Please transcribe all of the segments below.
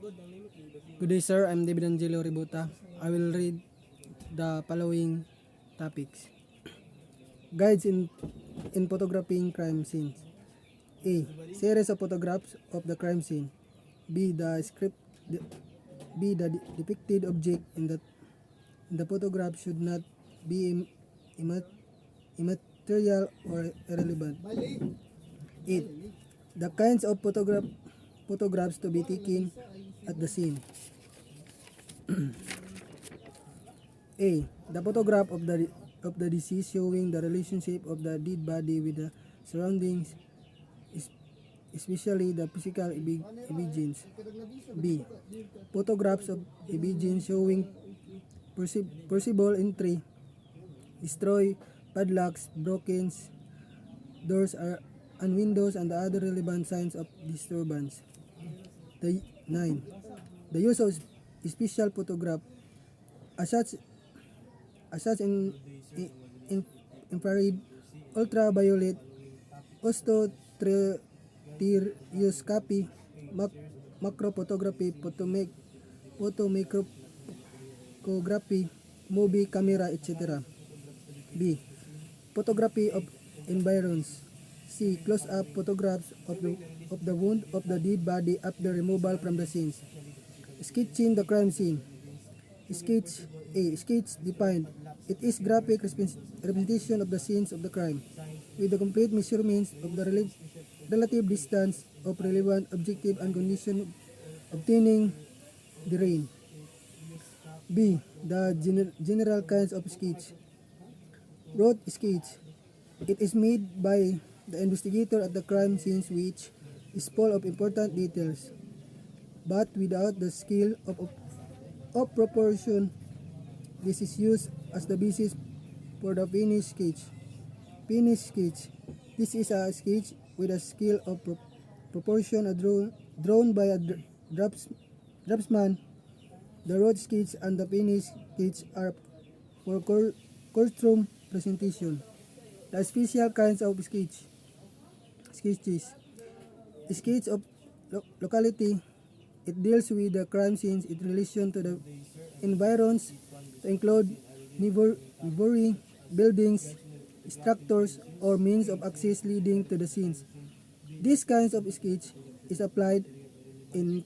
Good day, sir. I'm David Angelo Ributa. I will read the following topics. Guides in photographing crime scenes. A. Series of photographs of the crime scene. B. The depicted object in the photograph should not be immaterial or irrelevant. 8. The kinds of photographs to be taken at the scene. A. The photograph of the deceased showing the relationship of the dead body with the surroundings, especially the physical evidence. B. Photographs of evidence showing perceivable entry, destroy padlocks, broken doors and windows, and the other relevant signs of disturbance. 9. The use of special photograph as such in infrared, ultraviolet, stereoscopy, macro photography, photomicrography, movie camera, etc. B. Photography of environs. C. Close-up photographs of the wound of the dead body after removal from the scenes. Sketching the crime scene. Sketch. A. Sketch defined. It is graphic representation of the scenes of the crime, with the complete measurements of the relative distance of relevant objective and condition obtaining the terrain. B. The general kinds of sketch. Rote sketch. It is made by the investigator at the crime scene, which is full of important details, but without the skill of proportion. This is used as the basis for the finished sketch. Finished sketch. This is a sketch with a skill of proportion drawn by a draftsman. The rote sketch and the finished sketch are for courtroom presentation. The special kinds of sketches. Sketch of locality. It deals with the crime scenes in relation to the environs, to include neighboring buildings, structures, or means of access leading to the scenes. This kind of sketch is applied in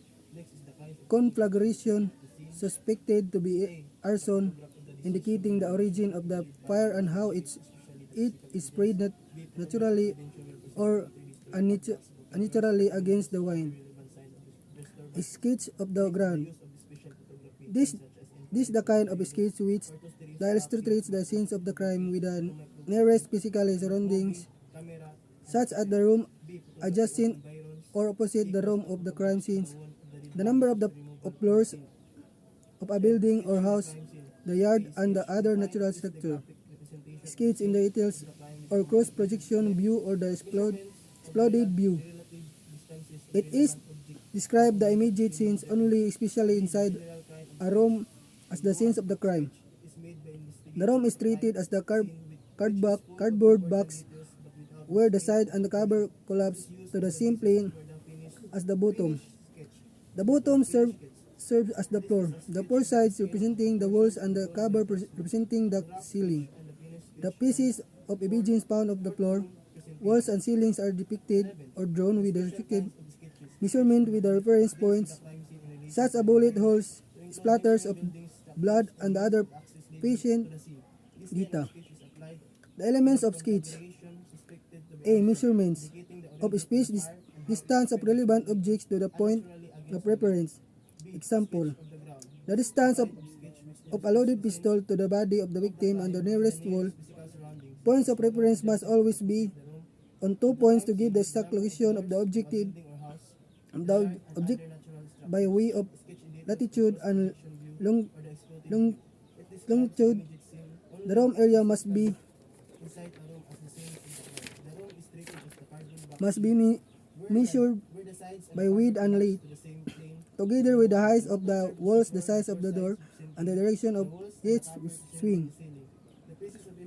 conflagration suspected to be arson, indicating the origin of the fire and how it is spread naturally or unnaturally against the wind. A sketch of the ground. This the kind of sketch which illustrates the scenes of the crime with the nearest physical surroundings, such as the room adjacent or opposite the room of the crime scenes, the number of floors of a building or house, the yard, and the other natural structure. Sketch in the details or cross projection view or the exploded view. It is describe the immediate scenes only, especially inside a room, as the scenes of the crime. The room is treated as the cardboard box where the side and the cover collapse to the same plane as the bottom. The bottom serves as the floor, the four sides representing the walls and the cover representing the ceiling. The pieces of evidence found on the floor, walls, and ceilings are depicted or drawn with the respective measurement with the reference points, such as bullet holes, splatters of blood, and other patient data. The elements of sketch. A. Measurements of space distance of relevant objects to the point of reference. Example: the distance of a loaded pistol to the body of the victim and the nearest wall. Points of reference must always be on 2 points to give the exact location of the object by way of latitude and longitude. The room area must be measured by width and length, together with the height of the walls, the size of the door, and the direction of each swing.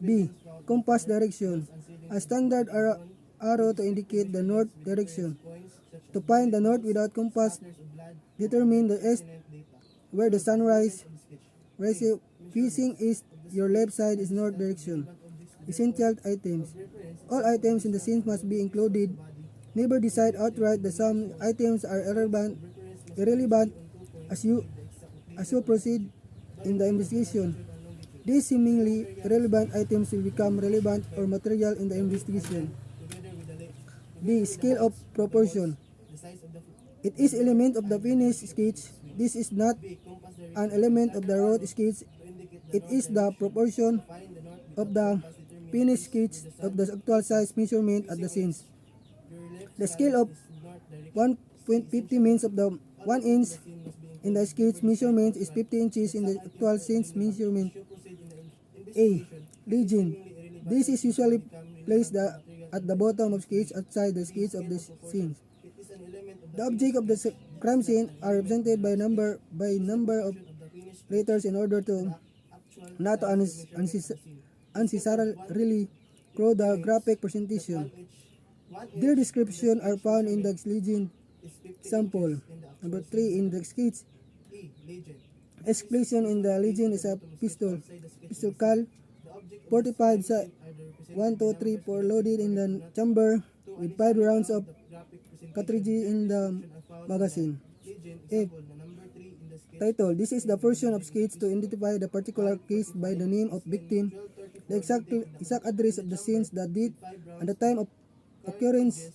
B. Compass direction. A standard arrow to indicate the north direction. To find the north without compass Determine the east where the sunrise rises. Facing east, your left side is north direction. Essential items. All items in the scene must be included. Never decide outright that some items are irrelevant as you proceed in the investigation. These seemingly irrelevant items will become relevant or material in the investigation. B. Scale of proportion. It is element of the finished sketch. This is not an element of the wrote sketch. It is the proportion of the finished sketch of the actual size measurement at the scenes. The scale of 1.50 means of the 1 inch in the sketch measurement is 50 inches in the actual scenes measurement. A. Legend. This is usually placed at the bottom of sketch outside the sketch of the scene. The object of the crime scene are represented by number of letters in order to not unnecessarily grow the graphic presentation. Their description are found in the legend sample. Number 3 in the sketch. Explosion in the legend is a pistol cal 45 sa 1, 2, 3, 4 loaded in the chamber with 5 rounds of cartridge in the magazine. F. Title. This is the version of sketch to identify the particular case by the name of victim, the exact address of the scenes, the date, and the time of occurrence,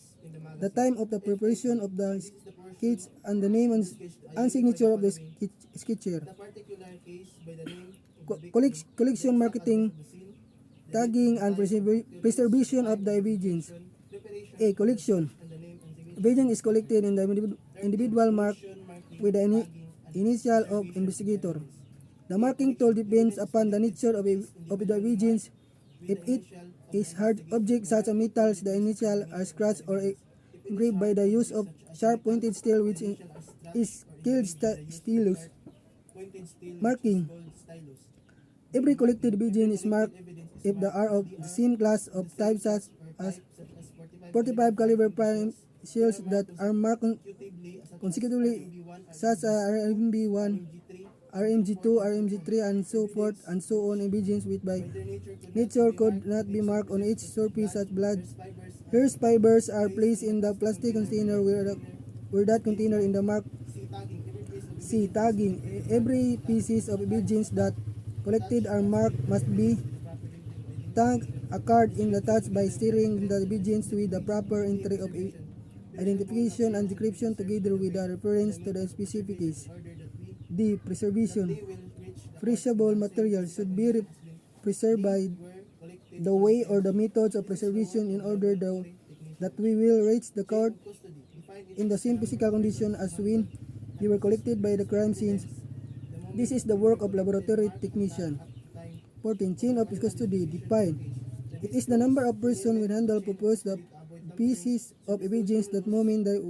the time of the preparation of the sketch, and the name and signature of the sketcher. Collection, marketing, tagging, and preservation of the evidence. A. Collection. Evidence is collected in the individual mark with the initial of investigator. The marking tool depends upon the nature of the evidence. If it is hard object such as metals, the initial are scratched or engraved by the use of sharp pointed steel, which is called stylus. Marking. Every collected evidence is marked if they are of the same class of type such as 45 caliber prime shells that are marked consecutively, such as RMB1, RMG2, RMG3, and so forth and so on. Evidence which by nature could not be marked on each surface such blood. Hair fibers are placed in the plastic container where that container in the mark. C. Tagging. Every pieces of evidence that collected are marked must be tagged. A card in attached by steering the evidence with the proper entry of identification and description together with a reference to the specific case. D. Preservation. Freezable materials should be preserved by the way or the methods of preservation in order that we will reach the court in the same physical condition as when they were collected by the crime scenes. This is the work of laboratory technician. 14. Chain of custody. Define. It is the number of persons will handle propose the pieces of evidence that moment that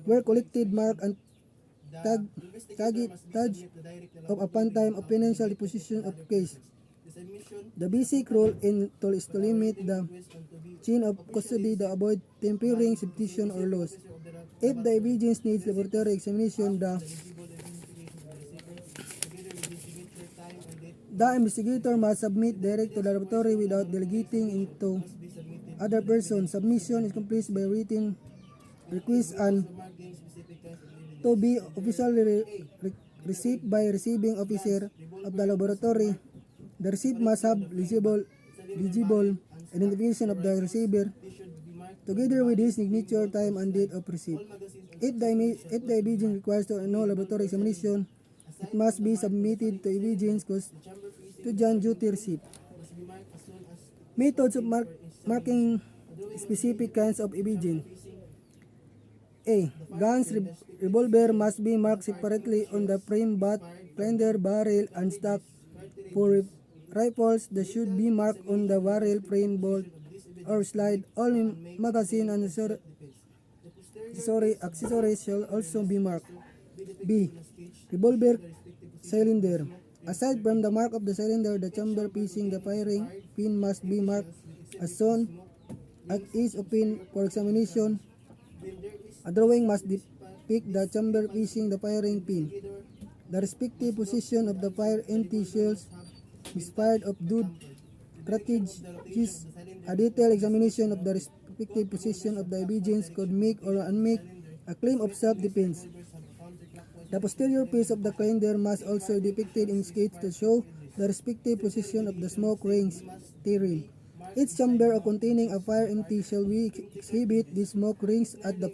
were collected, marked, and tagged upon time of financial deposition of case. The basic rule is to limit the chain of custody to avoid tampering, substitution, or loss. If the evidence needs laboratory examination, the investigator must submit direct to the laboratory without delegating into other persons. Submission is complete by written request and to be officially received by receiving officer of the laboratory. The receipt must have legible identification of the receiver together with his signature, time, and date of receipt. If the evidence requires no laboratory examination, it must be submitted to evidence custodian duty receipt. Methods of marking specific kinds of evidence. A. Guns, revolver must be marked separately on the frame, butt, fender, barrel, and stock. For rifles, they should be marked on the barrel, frame, bolt, or slide. All magazine and accessories shall also be marked. B. Revolver cylinder. Aside from the mark of the cylinder, the chamber facing the firing pin must be marked as shown at each pin for examination. A drawing must depict depict the chamber facing the firing pin. The respective position of the fire empty shells inspired of due strategies. A detailed examination of the respective position of the obedience could make or unmake a claim of self-defense. The posterior face of the cylinder must also be depicted in sketch to show the respective position of the smoke rings therein. Each chamber containing a fire empty shall exhibit these smoke rings at the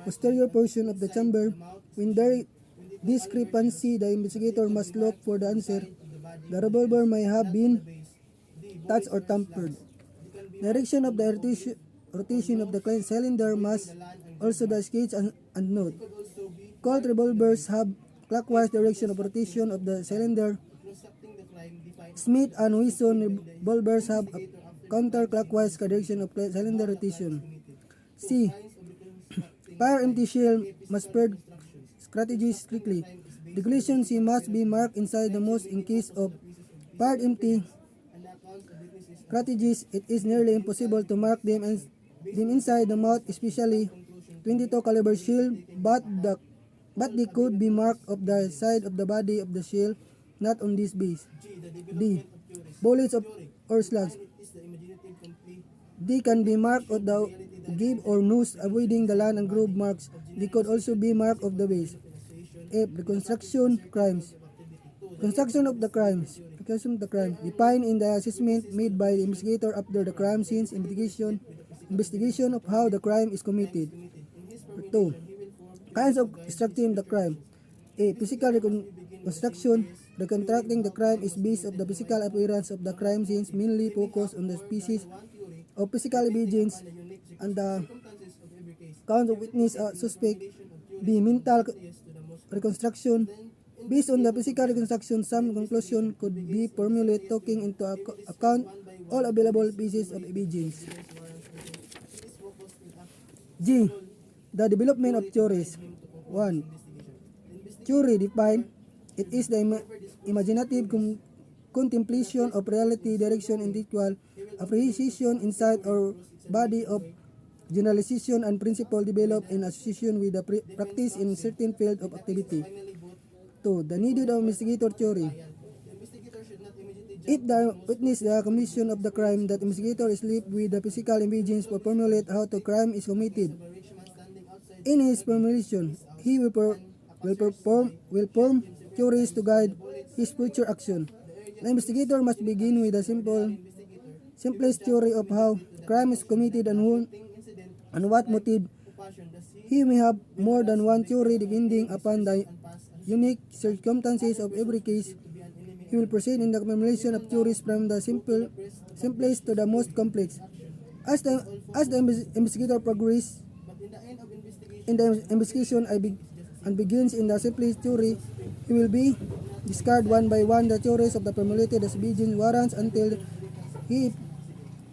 posterior portion of the chamber. When there discrepancy, the investigator must look for the answer. The revolver may have been touched or tampered. Direction of the rotation of the cylinder must also be sketched and note. Colt revolvers have clockwise direction of rotation of the cylinder. Smith and Wesson revolvers have a counterclockwise direction of cylinder rotation. C. Fire empty shell must spread strategies strictly. Regulation C must be marked inside the mouth in case of fire empty strategies. It is nearly impossible to mark them inside the mouth, especially 22 caliber shell, but they could be marked of the side of the body of the shell, not on this base. D. Bullets or slugs. They can be marked of the give or nose, avoiding the land and groove marks. They could also be marked of the base. F. Reconstruction crimes. Construction of the crimes. Defined in the assessment made by the investigator after the crime scene investigation of how the crime is committed. 2. Kinds of constructing the crime. A. Physical reconstruction. Reconstructing the crime is based on the physical appearance of the crime scenes, mainly focused on the species of physical evidence and the count of witness suspect. B. Mental reconstruction. Based on the physical reconstruction, some conclusion could be formulated taking into account all available pieces of evidence. G. The development of theories. 1. Theory defined. It is the imaginative contemplation of reality, direction, intellectual appreciation, insight, or body of generalization and principle developed in association with the practice in certain field of activity. 2. The needed of investigator theory. If the witness the commission of the crime, that investigator is left with the physical evidence to formulate how the crime is committed. In his formulation, he will form theories to guide his future action. The investigator must begin with a simplest theory of how crime is committed and who and what motive. He may have more than one theory depending upon the unique circumstances of every case. He will proceed in the formulation of theories from the simplest to the most complex. As the investigator progresses in the investigation and begins in the simplest theory, he will be discard one by one the theories of the formulated as begins warrants until he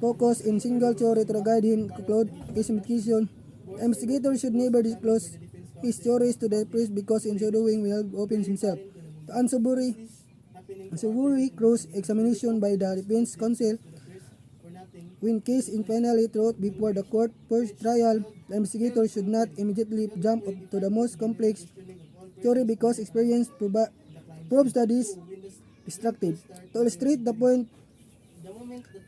focus in single theory to guide him to conclude his investigation. The investigator should never disclose his theories to the press because in so doing will open himself to unsavory cross-examination by the defense counsel. When case is finally brought before the court for trial, the investigator should not immediately jump to the most complex theory because experience proves that is destructive. To illustrate the point,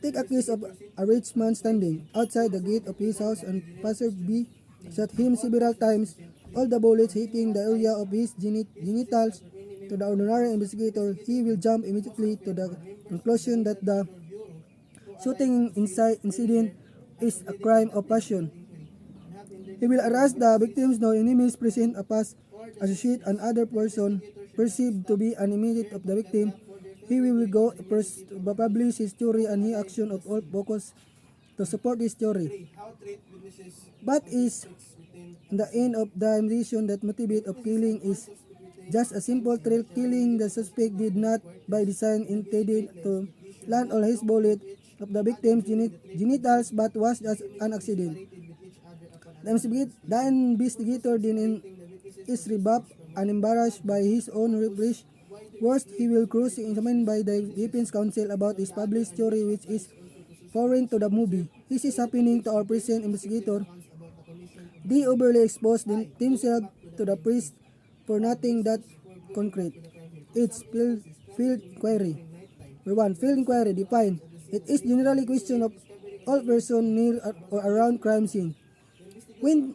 take a case of a rich man standing outside the gate of his house and passerby shot him several times, all the bullets hitting the area of his genitals. To the ordinary investigator, he will jump immediately to the conclusion that the shooting incident is a crime of passion. He will arrest the victims no enemies present, a past associate, and other person perceived to be an immediate of the victim. He will go first to publish his theory and his action of all focus to support his theory. But is the end of the investigation that motivate of killing is just a simple thrill killing. The suspect did not by design intended to land all his bullet of the victim's genitals but was just an accident. The investigator then is rebuffed and embarrassed by his own reproach. Worst, he will cross-examined by the defense counsel about his published theory which is foreign to the movie. This is happening to our present investigator. They overly expose themselves to the priest for nothing that concrete. It's field inquiry. Number 1. Field inquiry defined. It is generally question of all person near or around crime scene. When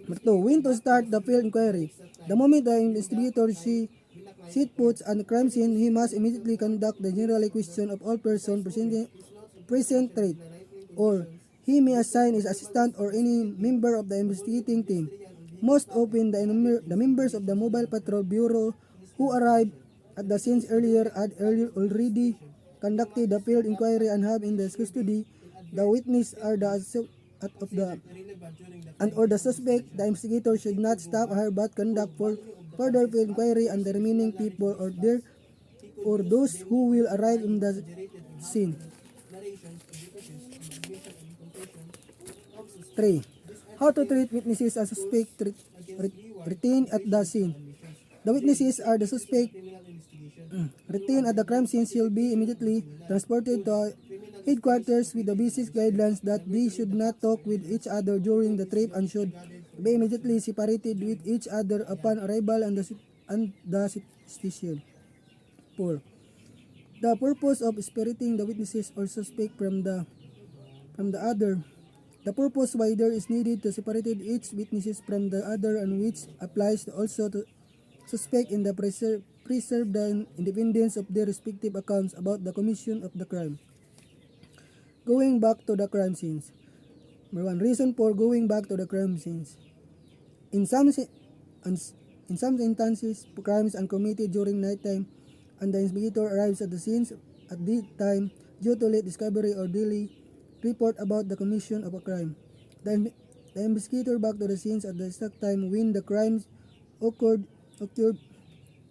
Number 2. When to start the field inquiry. The moment the investigator set puts on the crime scene, he must immediately conduct the general question of all persons present threat, or he may assign his assistant or any member of the investigating team. Most often, the members of the Mobile Patrol Bureau who arrived at the scenes earlier had already conducted the field inquiry and have in their custody the witness or the suspect. The investigator should not stop her but conduct for further field inquiry on the remaining people or those who will arrive in the scene. 3. How to treat witnesses as suspect retained at the scene. The witnesses are the suspect retained at the crime scene shall be immediately transported to headquarters with the basic guidelines that they should not talk with each other during the trip and should be immediately separated with each other upon arrival on the station. 4. The purpose of separating the witnesses or suspect from the other. The purpose why there is needed to separate each witnesses from the other and which applies also to suspect in the preserve the independence of their respective accounts about the commission of the crime. Going back to the crime scenes. Number 1. Reason for going back to the crime scenes. In some instances, crimes are committed during nighttime and the investigator arrives at the scenes at the time due to late discovery or daily report about the commission of a crime. The investigator back to the scenes at the exact time when the crimes occurred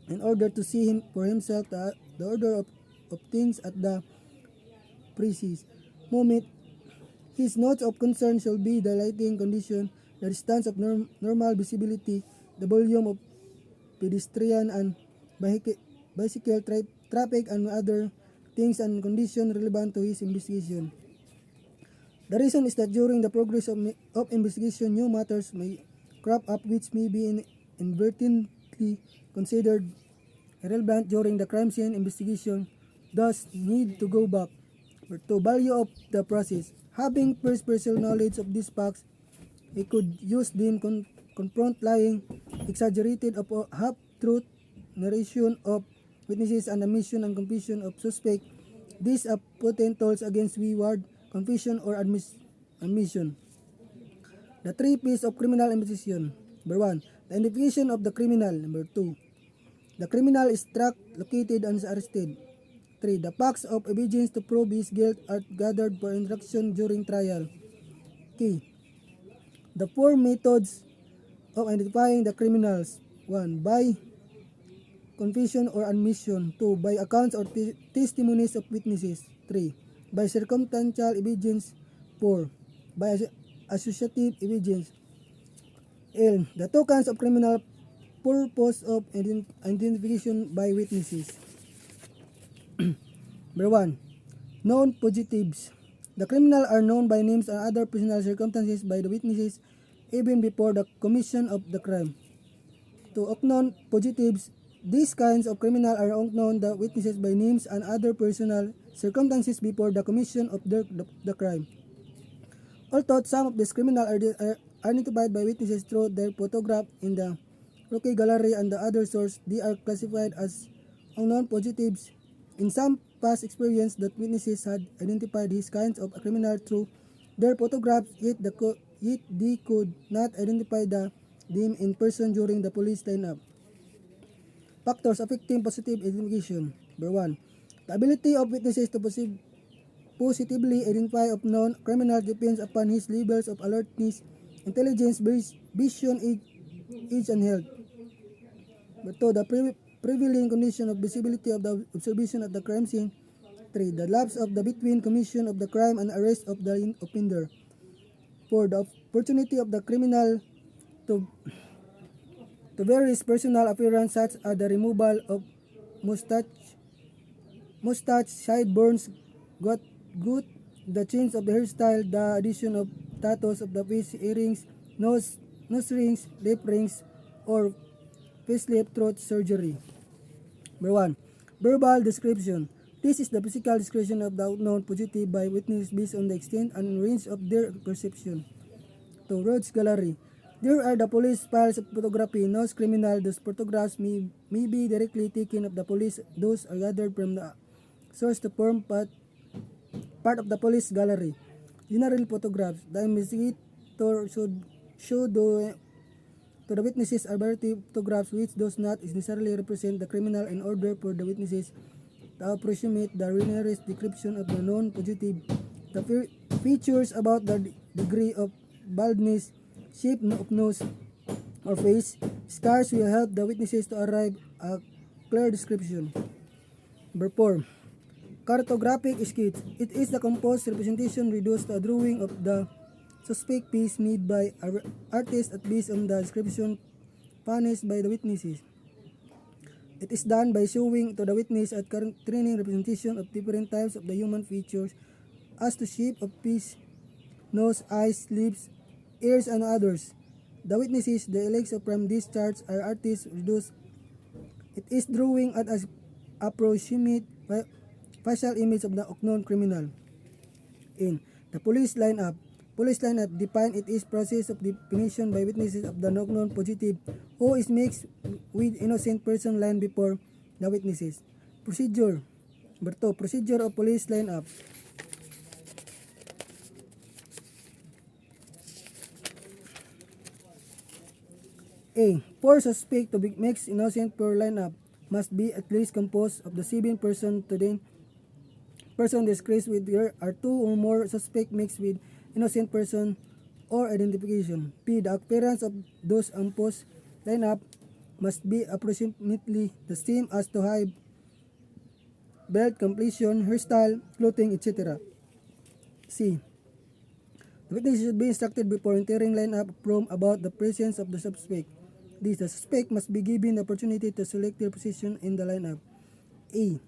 in order to see him for himself the order of things at the precise moment. His notes of concern shall be the lighting condition, the distance of normal visibility, the volume of pedestrian and bicycle traffic and other things and conditions relevant to his investigation. The reason is that during the progress of investigation, new matters may crop up which may be inadvertently considered irrelevant during the crime scene investigation, thus need to go back. To value of the process. Having first personal knowledge of these facts, he could use them confront lying, exaggerated or half-truth narration of witnesses and omission and confusion of suspect. These are potent tools against wayward confession or admission. The 3 P's of criminal investigation. Number 1. The identification of the criminal. Number 2. The criminal is tracked, located, and arrested. 3. The facts of evidence to prove his guilt are gathered for instruction during trial. Key. The 4 methods of identifying the criminals. 1. By confession or admission. 2. By accounts or testimonies of witnesses. 3. By circumstantial evidence. 4. By associative evidence. L. The 2 kinds of criminal purpose of identification by witnesses. Number 1. Known fugitives. The criminal are known by names and other personal circumstances by the witnesses even before the commission of the crime. 2. Unknown fugitives. These kinds of criminal are unknown the witnesses by names and other personal circumstances before the commission of the crime. Although some of these criminals are identified by witnesses through their photograph in the rookie gallery and the other source, they are classified as unknown fugitives. In some past experience that witnesses had identified these kinds of criminal through their photographs, yet they could not identify them in person during the police lineup. Factors affecting positive identification. Number 1. The ability of witnesses to positively identify of known criminals depends upon his levels of alertness, intelligence, vision, age, and health. Number 2. The prevailing condition of visibility of the observation at the crime scene. 3. The lapse of the between commission of the crime and arrest of the offender. 4. The opportunity of the criminal to various personal appearance such as the removal of mustache, sideburns, gut, the change of the hairstyle, the addition of tattoos of the face, earrings, nose rings, lip rings, or facelift throat surgery. Number 1. Verbal description. This is the physical description of the unknown positive by witnesses based on the extent and range of their perception. 2. Roads Gallery. There are the police files of photography. No criminal. Those photographs may be directly taken of the police. Those are gathered from the source to form part of the police gallery. General photographs. The investigator should show to the witnesses a variety of photographs which does not necessarily represent the criminal in order for the witnesses to approximate the nearest description of the known positive. The features about the degree of baldness, shape of nose or face, scars will help the witnesses to arrive at a clear description. Number 4. Cartographic sketch. It is the composed representation reduced to a drawing of the suspect piece made by an artist based on the description furnished by the witnesses. It is done by showing to the witness a training representation of different types of the human features as to shape of face, nose, eyes, lips, ears, and others. The witnesses, the elects from these charts are artists reduced. It is drawing at an approximate facial image of the unknown criminal. In the police lineup. Police lineup define it is process of definition by witnesses of the unknown positive who is mixed with innocent person line before the witnesses. Procedure. Number 2. Procedure of police lineup. A. 4 suspect to be mixed innocent per lineup must be at least composed of the 7 person to the person described with there are 2 or more suspect mixed with innocent person or identification. B. The appearance of those composed lineup must be approximately the same as to height, belt, completion, hairstyle, clothing, etc. C. The witness should be instructed before entering lineup from about the presence of the suspect. D. The suspect must be given the opportunity to select their position in the lineup. A.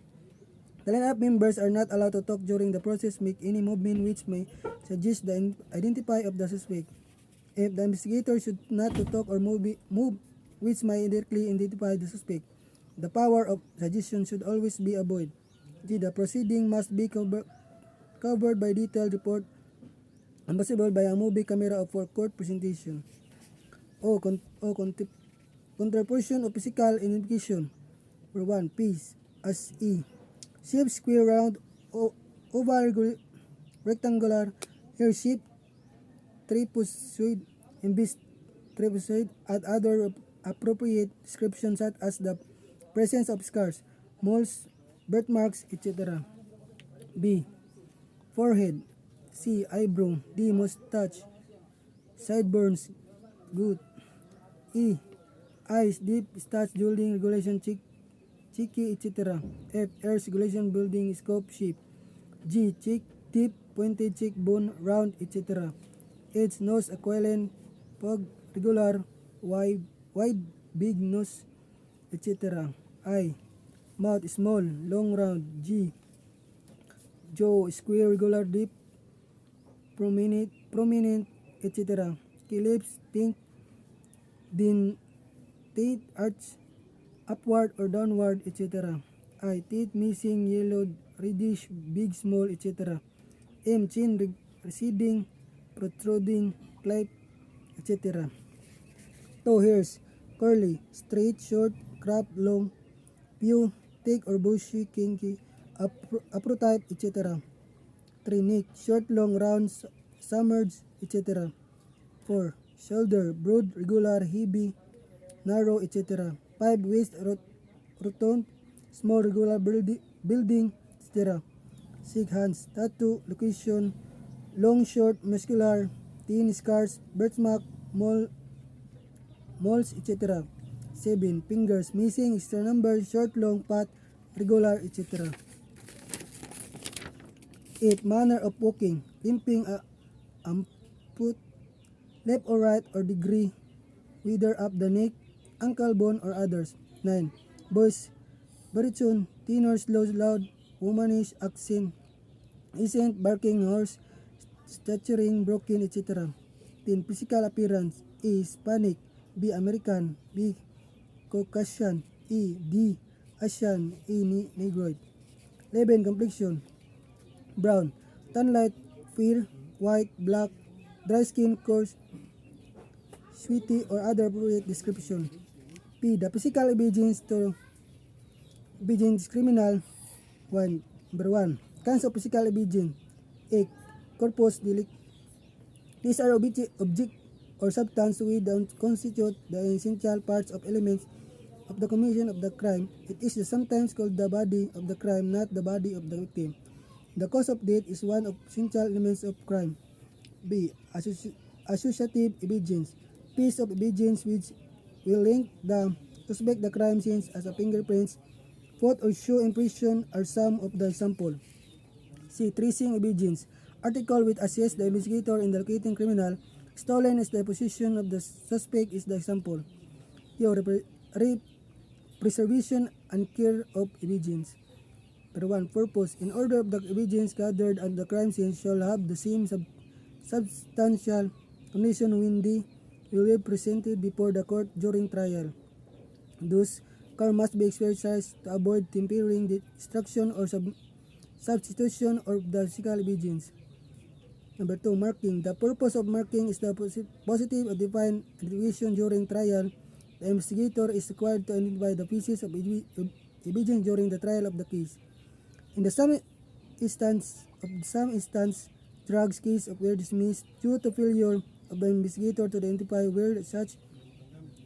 The lineup members are not allowed to talk during the process, make any movement which may suggest the identity of the suspect. If the investigator should not to talk or move which may directly identify the suspect, the power of suggestion should always be avoided. G. The proceeding must be covered by detailed report and possible by a movie camera for court presentation. O. Contraposition of physical identification. For 1. Piece as E. Shape square, round, oval, rectangular, hair shape, trapezoid, embised trapezoid, and other appropriate descriptions such as the presence of scars, moles, birthmarks, etc. B. Forehead. C. Eyebrow. D. Mustache, sideburns, good. E. Eyes, deep, starch, jewelry, regulation, cheeky, etc. F. Ears, regulation, building, scope, shape. G. Cheek, deep, pointed cheekbone, round, etc. H. Nose, aquiline, pug, regular, wide, big nose, etc. I. Mouth, small, long, round. G. Jaw, square, regular, deep, prominent, etc. Lips, pink, teeth, arch, upward or downward, etc. I. Teeth missing, yellow, reddish, big, small, etc. M. Chin, receding, protruding, cleft, etc. 2. Hairs, curly, straight, short, cropped, long, few, thick or bushy, kinky, afro-type, etc. 3. Neck, short, long, round, submerged, etc. 4. Shoulder, broad, regular, heavy, narrow, etc. 5. Waist, rotund, small, regular, building, etc. 6. Hands, tattoo, location, long, short, muscular, thin, scars, birthmark, moles, etc. 7. Fingers, missing, extra number, short, long, fat, regular, etc. 8. Manner of walking, limping, foot, left or right or degree, whether up the neck, ankle bone or others. 9. Voice, baritone, tenor, slow, loud, womanish, accent, accent, barking, hoarse, stuttering, broken, etc. 10. Physical appearance is Hispanic, B. American. B. Caucasian. D. Asian. Negroid. 11. Complexion. Brown. Tan light, fair, white, black, dry skin, coarse, sweaty, or other appropriate description. P. The physical evidence criminal. Number 1. Kinds of physical evidence. A. Corpus delicti. These are object or substance which constitute the essential parts of elements of the commission of the crime. It is sometimes called the body of the crime, not the body of the victim. The cause of death is one of essential elements of crime. B. Associative evidence. Piece of evidence which will link the suspect the crime scene as a fingerprints, foot or shoe impression are some of the example. C. Tracing evidence. Article which assists the investigator in locating criminal. Stolen is the position of the suspect is the example. Preservation and care of evidence. Number 1. Purpose. In order of the evidence gathered at the crime scene shall have the same substantial condition when they will be presented before the court during trial. Thus, care must be exercised to avoid tempering the destruction or substitution of the physical evidence. Number 2. Marking. The purpose of marking is the positive or defined identification during trial. The investigator is required to identify the pieces of evidence during the trial of the case. In some instance, drugs cases were dismissed due to failure of the investigator to identify where such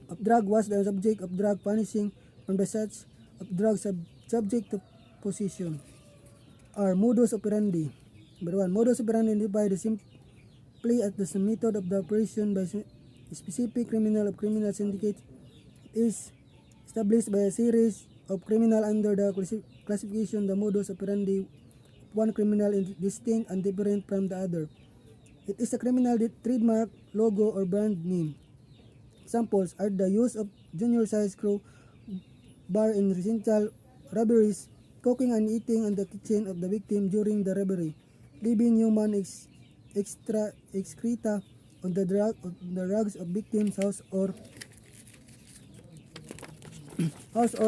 of drug was the subject of drug punishing from the such of drug subject to possession. Or modus operandi. Number 1. Modus operandi identified simply as the method of the operation by a specific criminal syndicate. It is established by a series of criminal under the classification the modus operandi of one criminal is distinct and different from the other. It is a criminal trademark, logo, or brand name. Examples are the use of junior-sized crow bar in residential robberies, cooking and eating in the kitchen of the victim during the robbery, leaving human excreta on the rugs of victim's house or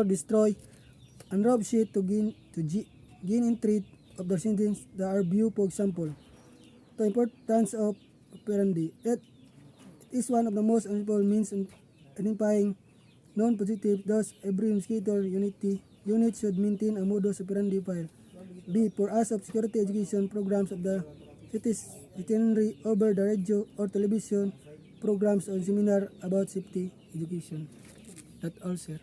destroy unwrapped sheet to gain entry of the sentence that are viewed, for example. The importance of operandi. It is one of the most useful means in identifying non-positive. Thus, every investigator unit should maintain a modus operandi file. B. For us of security education programs of the citizenry over the radio or television programs or seminar about safety education. That's all, sir.